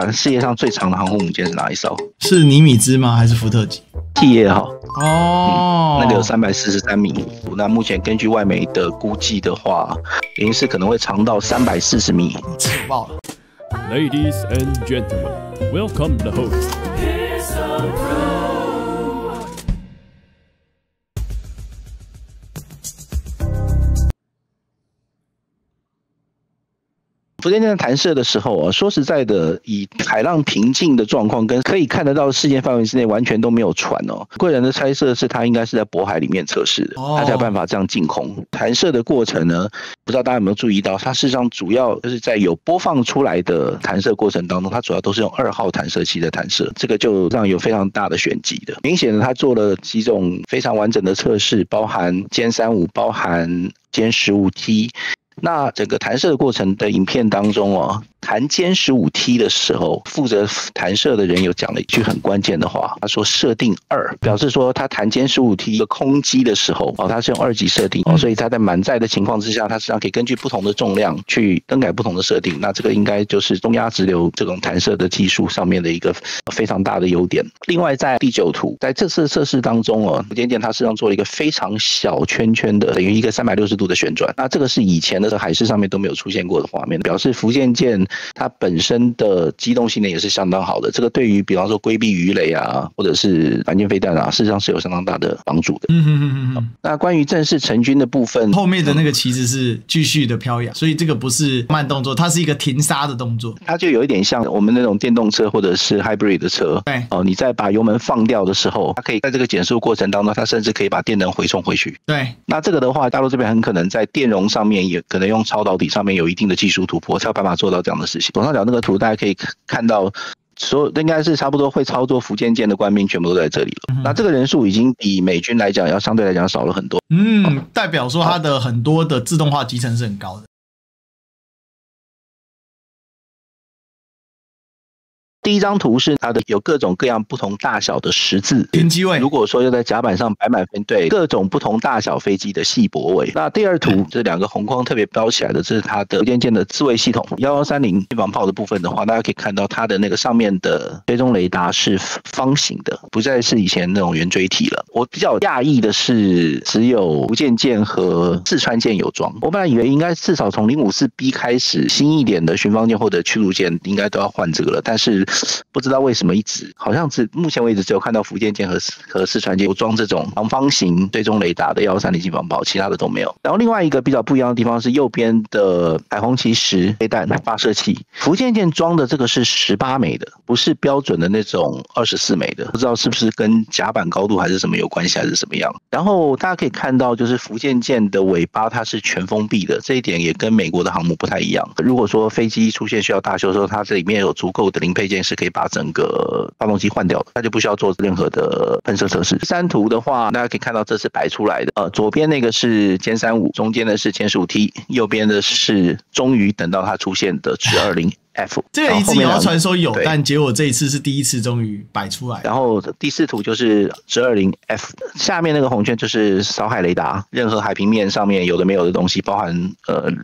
世界上最長的航空母艦是哪一艘？是尼米茲嗎？還是福特级？T 2號。哦，那個有343米。那目前根據外媒的估計的话，联誼式可能會長到340米。扯爆了。Ladies and gentlemen, welcome the host. 福建艦彈射的時候啊，說實在的，以海浪平靜的狀況跟可以看得到事件範圍之內，完全都沒有船哦。個人的猜測是，他應該是在渤海裡面測試的，他才有辦法這樣進空。彈射的過程呢，不知道大家有沒有注意到，它事實上主要就是在有播放出來的彈射過程當中，它主要都是用2號彈射器在彈射，這個就讓有非常大的玄機的。明顯的，他做了幾種非常完整的測試，包含殲35，包含殲15T。那整個彈射的過程的影片當中哦，彈殲15T的時候，負責彈射的人有講了一句很關鍵的話，他說設定2，表示說他彈殲15T 的空機的時候，他是用2級設定，所以他在滿載的情況之下，他實際上可以根據不同的重量去更改不同的設定。那這個應該就是中壓直流這種彈射的技術上面的一個非常大的優點。另外在第9圖，在這次測試當中哦，福建艦它實際上做了一個非常小圈圈的，等於一個360度的旋轉。那這個是以前的海事上面都沒有出現過的畫面，表示福建艦它本身的機動性能也是相當好的。這個對於比方說規避魚雷啊，或者是反艦飛彈啊，事實上是有相當大的幫助的。那關於正式成軍的部分，後面的那個旗子是繼續的飄揚，所以這個不是慢動作，它是一個停剎的動作。它就有一點像我們那種電動車或者是 hybrid 的車。對哦，你在把油門放掉的時候，它可以在這個減速過程當中，它甚至可以把電能回充回去。對，那這個的話，大陸這邊很可能在電容上面也可能用超導體上面有一定的技術突破，才有辦法做到這樣的事情。左上角那個圖大家可以看到，所有應該是差不多會操作福建艦的官兵全部都在這裡了。那這個人數已經比美軍來講要相对來講少了很多。代表說它的很多的自動化集成是很高的。第一張圖是它的有各種各樣不同大小的十字停機位，如果說要在甲板上擺滿飛，對各種不同大小飛機的繫泊位。那第二圖這兩個紅框特別標起來的，這是它的福建艦的自衛系統1130機防炮的部分的話，大家可以看到它的那個上面的追蹤雷達是方形的，不再是以前那種圓錐體了。我比較訝異的是，只有福建艦和四川艦有裝。我本來以為應該至少從054B 開始，新一點的巡防艦或者驅逐艦應該都要換這個了，但是不知道為什麼一直好像目前為止只有看到福建艦和四川艦有裝這種長方形追蹤雷達的1130機防炮，其他的都沒有。然後另外一個比較不一樣的地方是右邊的海紅旗10飛彈發射器，福建艦裝的這個是18枚的，不是標準的那種24枚的，不知道是不是跟甲板高度還是什麼有關係，還是什麼樣。然後大家可以看到，就是福建艦的尾巴它是全封閉的，這一點也跟美國的航母不太一樣。如果說飛機出現需要大修的時候，它這裡面有足夠的零配件是可以把整個發動機換掉的，它就不需要做任何的噴射測試。第三圖的話，大家可以看到這是擺出來的，左邊那個是殲35，中間的是殲15T，右邊的是終於等到它出現的直20F。這個一直謠傳說有，但結果這一次是第一次終於擺出來。然後第四圖就是直20F，下面那個紅圈就是掃海雷達，任何海平面上面有的沒有的東西，包含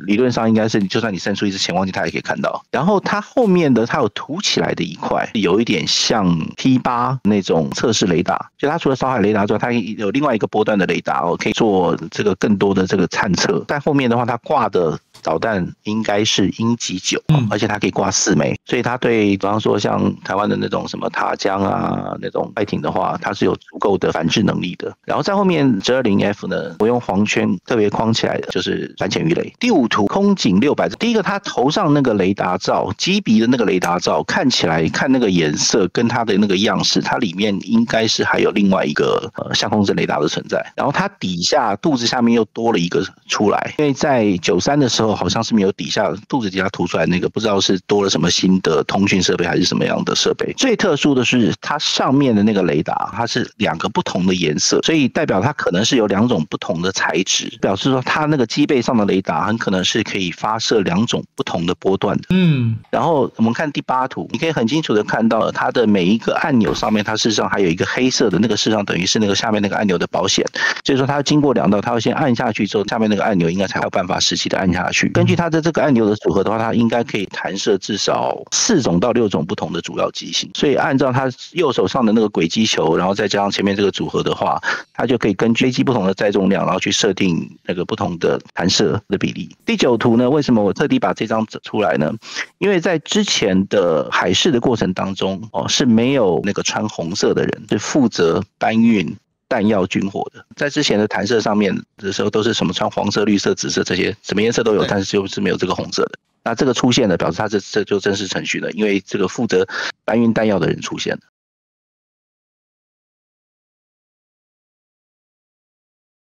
理論上應該是就算你伸出一支潜望鏡，它也可以看到。然後它後面的它有凸起來的一塊，有一點像 T8 那種測試雷達，就它除了掃海雷達之外，它有另外一個波段的雷達可以做這個更多的這個探測。但後面的話，它掛的導彈應該是鷹擊9，而且它可以掛4枚，所以它對比方說像台灣的那種什麼塔江啊那種快艇的話，它是有足夠的反制能力的。然後在後面直20F 呢，我用黃圈特別框起來的就是反潛魚雷。第5圖空警600，第一個它頭上那個雷達罩，機鼻的那個雷達罩，看起來看那個顏色跟它的那個樣式，它裡面應該是還有另外一個相控陣雷達的存在。然後它底下肚子下面又多了一個出來，因為在93的時候好像是没有底下肚子底下凸出来那個，不知道是多了什麼新的通訊設備還是什麼樣的設備。最特殊的是它上面的那個雷達，它是2個不同的顏色，所以代表它可能是有2種不同的材質，表示說它那個機背上的雷達很可能是可以發射2種不同的波段的。然後我們看第8圖，你可以很清楚的看到它的每一個按鈕上面，它事實上還有一個黑色的那個，事實上等於是那個下面那個按鈕的保險，所以說它經過2道，它要先按下去之後，下面那個按鈕應該才有辦法實際的按下去。去。根據它的這個按鈕的組合的話，它應該可以彈射至少4種到6種不同的主要機型。所以按照它右手上的那個軌跡球，然後再加上前面這個組合的話，它就可以根据飛機不同的載重量，然後去設定那個不同的彈射的比例。第9圖呢，為什麼我特地把這張整出來呢？因為在之前的海試的過程當中，是沒有那個穿紅色的人是負責搬運彈藥軍火的。在之前的彈射上面的時候，都是什麼穿黃色、綠色、紫色這些什麼顏色都有，但是就是沒有這個紅色的。那這個出現了，表示它這就正式程序了，因為這個負責搬運彈藥的人出現了。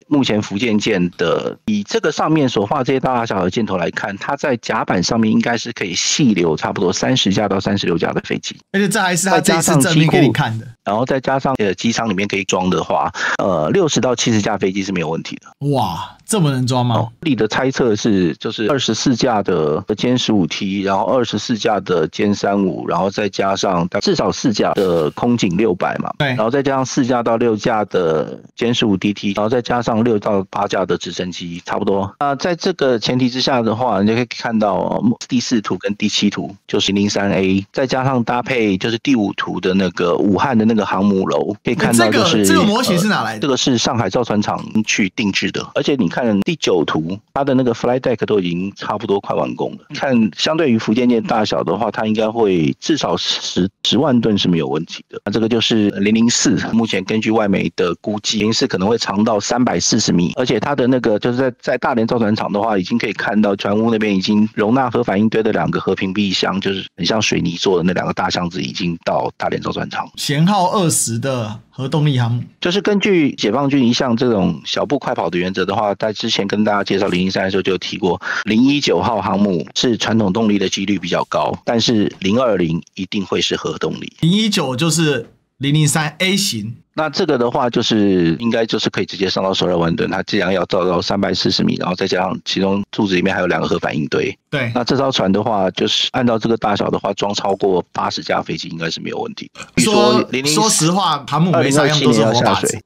目前福建艦的以這個上面所畫這些大大小小的箭頭來看，它在甲板上面應該是可以細留差不多30架到36架的飛機，而且這還是它這一次正面給你看的。然後再加上機艙裡面可以裝的話，60到70架飛機是沒有問題的。哇，这麼能裝嗎？這裡的猜測是，就是24架的殲 15T， 然後24架的殲35，然後再加上至少4架的空警600嘛，对，然後再加上4架到6架的殲 15DT， 然後再加上6到8架的直升機，差不多。在這個前提之下的話，你就可以看到第4圖跟第7圖就是003A， 再加上搭配就是第5圖的那個武漢的那個航母樓，可以看到就是這個模型是哪來的？這個是上海造船廠去定制的，而且你看第9圖，它的那個 flight deck 都已經差不多快完工了。看相對於福建艦大小的話，它應該會至少10萬噸是沒有問題的。那這個就是004，目前根據外媒的估計，004可能會長到340米，而且它的那個就是在大連造船廠的話，已經可以看到船塢那邊已經容納核反應堆的2個和平壁箱，就是很像水泥做的那2個大箱子，已經到大連造船廠。舷號20的核動力航母，就是根據解放軍一向這種小步快跑的原則的話，在之前跟大家介紹003的時候就有提過，019號航母是傳統動力的幾率比較高，但是020一定會是核動力。019就是003A 型。那這個的話，就是應該就是可以直接上到12萬噸，它既然要造到340米，然後再加上其中柱子裡面還有2個核反應堆。對，那這艘船的話，就是按照這個大小的話，裝超過80架飛機應該是沒有問題的。說實話，航母沒啥用，都是活靶子。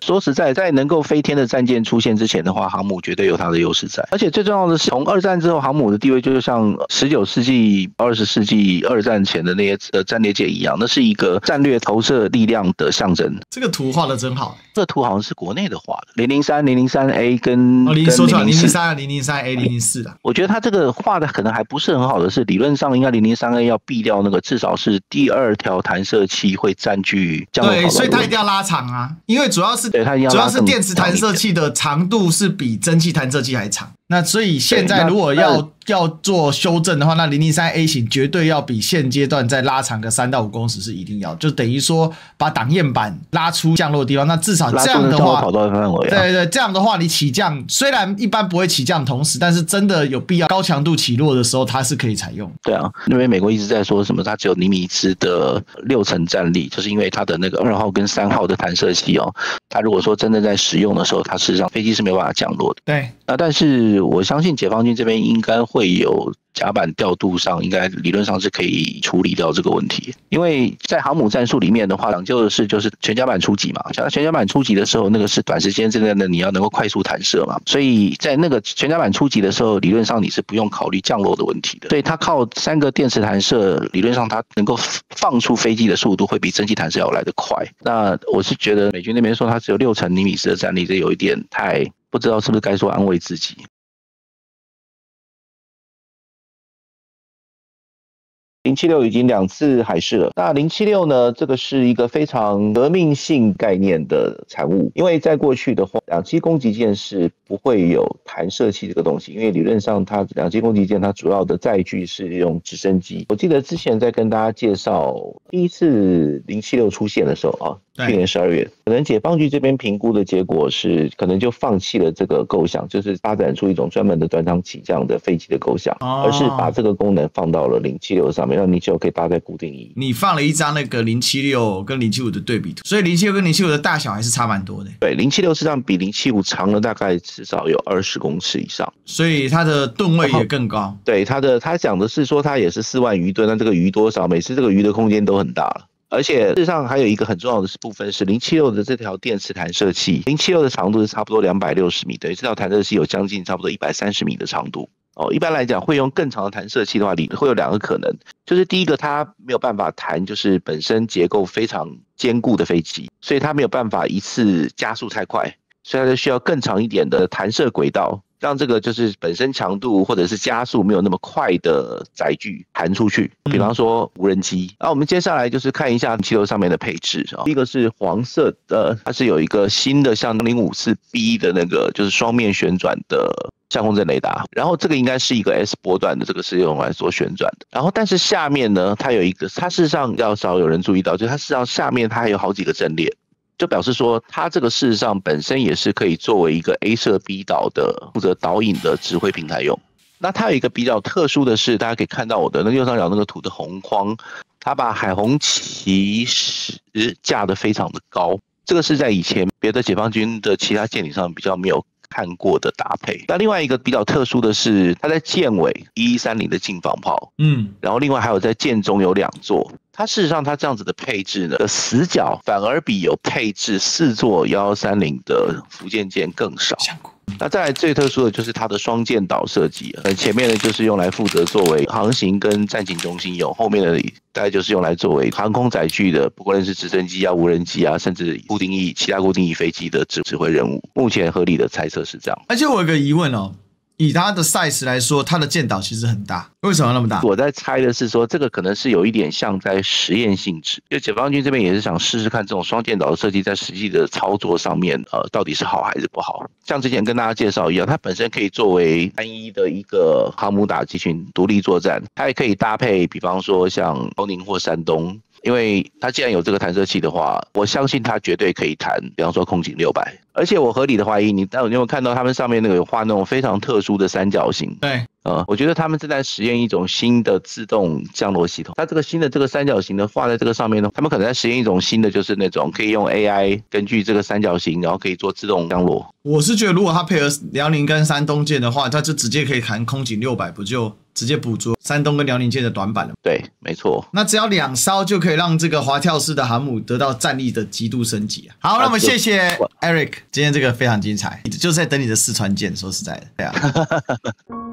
說實在，在能夠飛天的戰艦出現之前的話，航母絕對有它的優勢在。而且最重要的是，從2戰之後，航母的地位就像19世紀、20世紀2戰前的那些戰列艦一樣，那是一個戰略投射力量的象徵。這個圖畫的真好，這個圖好像是國內的畫的，003、003A 跟說出來003、003A、004的。我覺得它這個畫的可能還不是很好的是，理論上應該003A 要避掉那個至少是第2條彈射器會佔據降落跑道。對，所以它一定要拉長啊，因為主要是電磁彈射器的長度是比蒸汽彈射器還長。那所以現在如果要做修正的話，那003A 型絕對要比現階段再拉長個3到5公尺是一定要，就等於說把擋焰板拉出降落的地方，那至少這樣的話，對對，這樣的話你起降雖然一般不會起降同時，但是真的有必要高強度起落的時候，它是可以採用。對啊，因為美國一直在說什麼，它只有尼米茲的6成戰力，就是因為它的那個2號跟3號的彈射器哦，它如果說真的在使用的時候，它事實上飛機是沒有辦法降落的。對，那但是我相信解放軍這邊應該會有甲板調度上，應該理論上是可以處理掉這個問題。因為在航母戰術裡面的話，講究的是就是全甲板出擊嘛，全甲板出擊的時候，那個是短時間之內的你要能夠快速彈射嘛，所以在那個全甲板出擊的時候，理論上你是不用考慮降落的問題的。所以它靠3個電磁彈射，理論上它能夠放出飛機的速度會比蒸汽彈射要來得快。那我是覺得美軍那邊說它只有6成尼米茲的戰力，這有一點太不知道是不是該說安慰自己。076已經2次海試了。那076呢？這個是一個非常革命性概念的產物，因為在過去的話，兩棲攻擊艦是不會有彈射器這個東西，因為理論上它兩棲攻擊艦它主要的載具是用直升機。我記得之前在跟大家介紹第一次076出現的時候啊，去年12月，可能解放軍這邊評估的結果是，可能就放棄了這個構想，就是發展出一種專門的短場起降的飛機的構想，而是把這個功能放到了076上面，讓076可以搭載固定翼。你放了一張那個076跟075的對比圖，所以076跟075的大小還是差蠻多的。對，076實際上比075長了大概至少有20公尺以上，所以它的噸位也更高。對，他講的是說它也是4萬餘噸，那這個餘多少？每次這個餘的空間都很大了。而且事實上還有一個很重要的部分是076的這條電磁彈射器，076的長度是差不多260米，等於這條彈射器有將近差不多130米的長度。一般來講會用更長的彈射器的话，會有2個可能，就是第一個它沒有辦法彈，就是本身結構非常堅固的飛機，所以它沒有辦法一次加速太快，所以它就需要更長一點的彈射軌道，讓這個就是本身強度或者是加速沒有那麼快的載具彈出去，比方說無人機。我們接下來就是看一下076上面的配置。第一個是黃色的，它是有一個新的像054B 的那個就是雙面旋轉的相控阵雷達，然後這個應該是一個 S 波段的，這個是用來做旋轉的。然後但是下面呢，它有一個，它事實上要少有人注意到，就是它事實上下面它還有好幾個陣列。就表示說，它這個事實上本身也是可以作為一個 A 射 B 導的負責導引的指揮平台用。那它有一個比較特殊的是，大家可以看到我的那右上角那個圖的紅框，它把海紅旗架得非常的高，這個是在以前別的解放軍的其他艦艇上比較沒有看過的搭配。那另外一個比較特殊的是，它在艦尾1130的近防炮，然後另外還有在艦中有2座。它事實上，它這樣子的配置呢，死角反而比有配置4座1130的福建艦更少。那再來最特殊的就是它的雙艦島設計，前面呢就是用來負責作為航行跟戰情中心用，後面的大概就是用來作為航空載具的，不管是直升機啊、無人機啊，甚至其他固定翼飛機的指揮任務。目前合理的猜測是這樣。而且我有個疑問哦。以它的 size 來說，它的艦島其實很大，為什麼那麼大？我在猜的是說，這個可能是有一點像在實驗性質，因為解放軍這邊也是想試試看這種雙艦島的設計在實際的操作上面，到底是好還是不好。像之前跟大家介紹一樣，它本身可以作為單一的一個航母打擊群獨立作戰，它也可以搭配，比方說像遼寧或山東。因為它既然有這個彈射器的話，我相信它絕對可以彈，比方說空警600。而且我合理的懷疑，你有沒有看到他們上面那個有畫那種非常特殊的三角形？對，我覺得他們正在實驗一種新的自動降落系統。它這個新的這個三角形的畫在這個上面呢，他們可能在實驗一種新的，就是那種可以用 AI 根據這個三角形，然後可以做自動降落。我是覺得，如果它配合遼寧跟山東艦的話，它就直接可以彈空警600，不就直接補足山東跟遼寧艦的短板了？對，沒錯。那只要2艘就可以讓這個滑跳式的航母得到戰力的極度升級。好，那我們謝謝 Eric， 今天這個非常精彩，就是在等你的四川艦。說實在的，對啊。